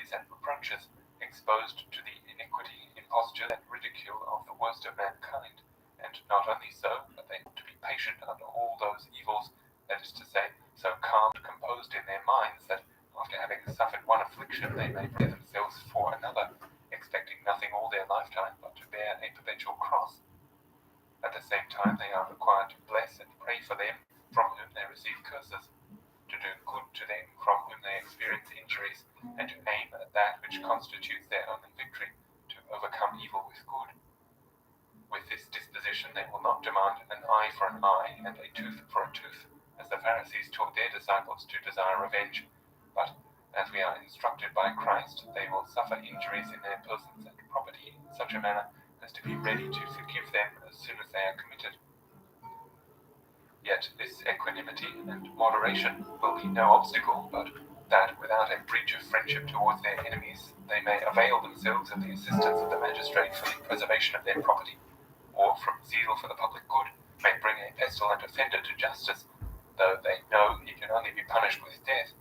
injuries and reproaches, exposed to the iniquity, imposture, and ridicule of the worst of mankind. And not only so, but they ought to be patient under all those evils, that is to say, so calm and composed in their minds that after having suffered one affliction they may prepare themselves for another, expecting nothing all their lifetime but to bear a perpetual cross. At the same time they are required to bless and pray for them from whom they receive curses, to do good to them from whom they experience injuries, and to aim at that which constitutes their only victory, to overcome evil with good. With this disposition they will not demand an eye for an eye and a tooth for a tooth, as the Pharisees taught their disciples to desire revenge, but, as we are instructed by Christ, they will suffer injuries in their persons and property in such a manner as to be ready to forgive them as soon as they are committed. Yet this equanimity and moderation will be no obstacle, but that without a breach of friendship towards their enemies they may avail themselves of the assistance of the magistrate for the preservation of their property, or from zeal for the public good may bring a pestilent offender to justice, though they know he can only be punished with death.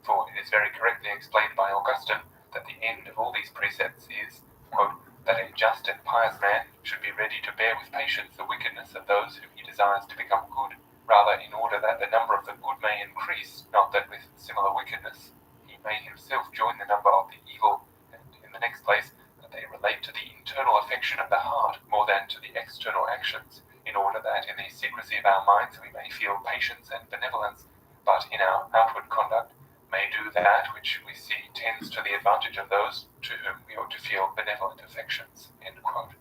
For it is very correctly explained by Augustine that the end of all these precepts is, quote, that a just and pious man should be ready to bear with patience the wickedness of those whom he desires to become good, rather in order that the number of the good may increase, not that with similar wickedness he may himself join the number of the evil, and in the next place, that they relate to the internal affection of the heart more than to the external actions, in order that in the secrecy of our minds we may feel patience and benevolence, but in our outward conduct may do that which we see tends to the advantage of those to whom we ought to feel benevolent affections." End quote.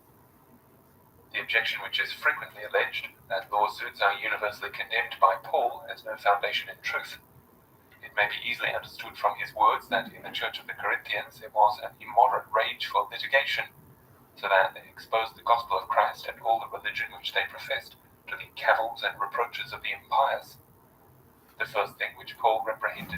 The objection which is frequently alleged, that lawsuits are universally condemned by Paul, has no foundation in truth. It may be easily understood from his words that in the Church of the Corinthians there was an immoderate rage for litigation, so that they exposed the gospel of Christ and all the religion which they professed to the cavils and reproaches of the impious. The first thing which Paul reprehended